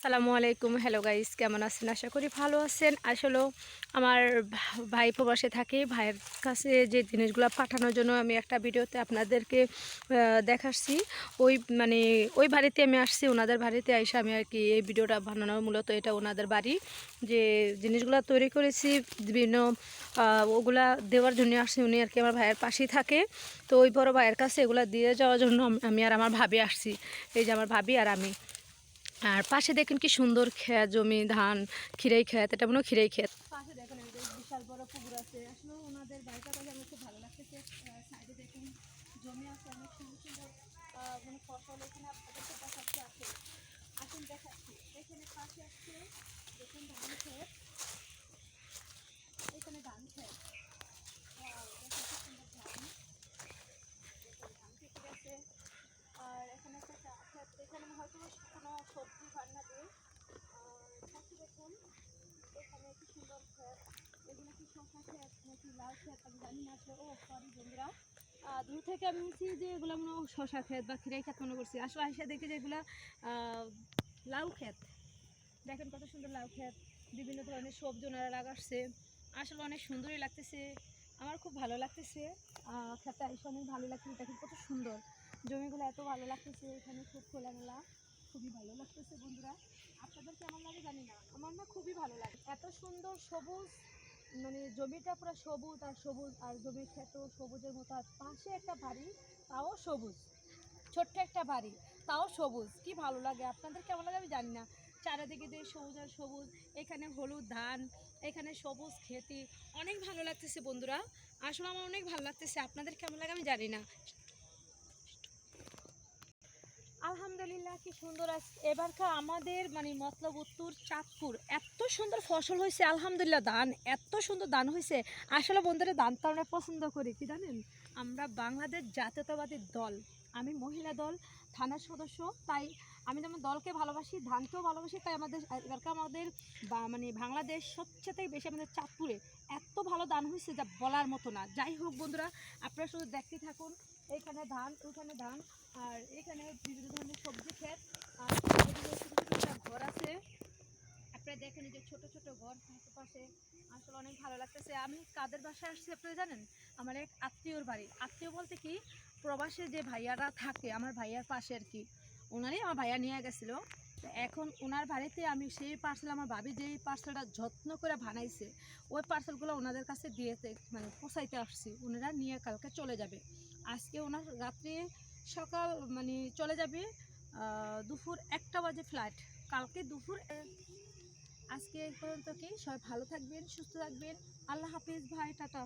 সালামু আলাইকুম। Hello guys, কেমন আছেন? আশা করি ভালো আছেন। আসলেও আমার ভাই প্রবাসে থাকে। ভাইয়ের কাছে যে জিনিসগুলো পাঠানোর জন্য আমি একটা ভিডিওতে আপনাদেরকে দেখাচ্ছি। ওই মানে ওই বাড়িতে আমি আসছি, ওনাদের বাড়িতে আইসা আমি আর কি এই ভিডিওটা বানানোর মূলত এটা ওনাদের বাড়ি। যে জিনিসগুলো তৈরি করেছি বিভিন্ন ওগুলা দেওয়ার জন্য আসছি। উনি আর কি আমার ভাইয়ের পাশেই থাকে। তো ওই বড় ভাইয়ের কাছে এগুলো দিয়ে যাওয়ার জন্য আমি আর আমার ভাবি আসছি। এই যে আমার ভাবি আর আমি। আর পাশে দেখেন কি সুন্দর ক্ষেত, জমি, ধান, খিরাই ক্ষেত, এটা মনে হয় খিরাই ক্ষেত। পাশে দেখেন বিশাল বড় পুকুর আছে। আসলে ওনাদের বাড়িটা দেখে আমার খুব ভালো লাগতেছে। সাইডে দেখুন জমি আছে, অনেক সুন্দর সুন্দর মানে ফসল এখানে আপনাদেরকে দেখাচ্ছে আছে। আসুন দেখাচ্ছি। এখানে পাশে আসছে দেখুন ধান ক্ষেত, এখানে ধান ক্ষেত। দেখুন কি সুন্দর ধান, দেখুন ধান খেতে গেছে। আর এখানে একটা চা ক্ষেত, এখানে হয়তো কোনো সবজি রান্না দিয়ে। আর পাশে দেখুন এখানে কি সুন্দর ক্ষেত, এগুলো কি শসা ক্ষেত নাকি লাউ ক্ষেত আমি জানি না। আসলে সরি বন্ধুরা, দূর থেকে আমি বলছি যে এগুলো মনে হয় শসা ক্ষেত বা খিরাই ক্ষেত মনে করছি। আসলে এসে দেখি যে এগুলো লাউ ক্ষেত। দেখেন কত সুন্দর লাউ ক্ষেত, বিভিন্ন ধরনের সবজি ওনারা লাগাচ্ছে। আসলে অনেক সুন্দরই লাগতেছে, আমার খুব ভালো লাগতেছে। ক্ষেতটা এসে অনেক ভালো লাগতেছে। দেখেন কত সুন্দর জমিগুলো, এত ভালো লাগতেছে। এখানে খুব খোলামেলা, খুবই ভালো লাগতেছে বন্ধুরা। আপনাদের কেমন লাগে জানি না, আমার না খুবই ভালো লাগে। এত সুন্দর সবুজ, মানে জমিটা পুরো সবুজ আর সবুজ, আর জমির ক্ষেত সবুজের মতো, আর পাশে একটা বাড়ি, তাও সবুজ, ছোট্ট একটা বাড়ি, তাও সবুজ। কি ভালো লাগে, আপনাদের কেমন লাগে আমি জানি না। চারিদিকে দিয়ে সবুজ আর সবুজ, এখানে হলুদ ধান, এখানে সবুজ খেতি, অনেক ভালো লাগতেছে বন্ধুরা। আসলে আমার অনেক ভালো লাগতেছে, আপনাদের কেমন লাগে আমি জানি না। আলহামদুলিল্লাহ কি সুন্দর আছে এবারকার আমাদের মানে মতলব উত্তর চাঁদপুর, এত সুন্দর ফসল হয়েছে আলহামদুলিল্লাহ। ধান এত সুন্দর ধান হয়েছে। আসলে বন্ধুরা ধান তো আমরা পছন্দ করি, কি জানেন, আমরা বাংলাদেশ জাতীয়তাবাদী দল, আমি মহিলা দল থানার সদস্য, তাই আমি যেমন দলকে ভালোবাসি ধানকেও ভালোবাসি। তাই এবারকার আমাদের মানে বাংলাদেশ সবচেয়ে বেশি আমাদের চাঁদপুরে এত ভালো ধান হয়েছে যা বলার মতো না। যাই হোক বন্ধুরা, আপনারা শুধু দেখতে থাকুন। এইখানে ধান, ওইখানে ধান, আর এখানে বিভিন্ন ধরনের সবজি ক্ষেত। আর এদিকে ছোটো ছোটো একটা ঘর আছে, আপনারা দেখেন এই যে ছোটো ছোটো ঘর পাশে। আসলে অনেক ভালো লাগতেছে। আমি কাদের বাসায় আসছি আপনারা জানেন? আমার এক আত্মীয়র বাড়ি। আত্মীয় বলতে কি, প্রবাসে যে ভাইয়ারা থাকে আমার ভাইয়ার পাশে আর কি, ওনারই আমার ভাইয়া নিয়ে গেছিলো। তো এখন ওনার বাড়িতে আমি সেই পার্সেল, আমার ভাবি যেই পার্সেলটা যত্ন করে বানাইছে, ওই পার্সেলগুলো ওনাদের কাছে দিয়েতে মানে পৌঁছাইতে আসছি। ওনারা নিয়ে কালকে চলে যাবে। আজকে ওনার রাত্রে সকাল মানে চলে যাবে, দুপুর 1টা বাজে ফ্লাইট, কালকে দুপুর। আজকে এই পর্যন্ত কি, সবাই ভালো থাকবেন, সুস্থ থাকবেন। আল্লাহ হাফিজ ভাই, টাটা।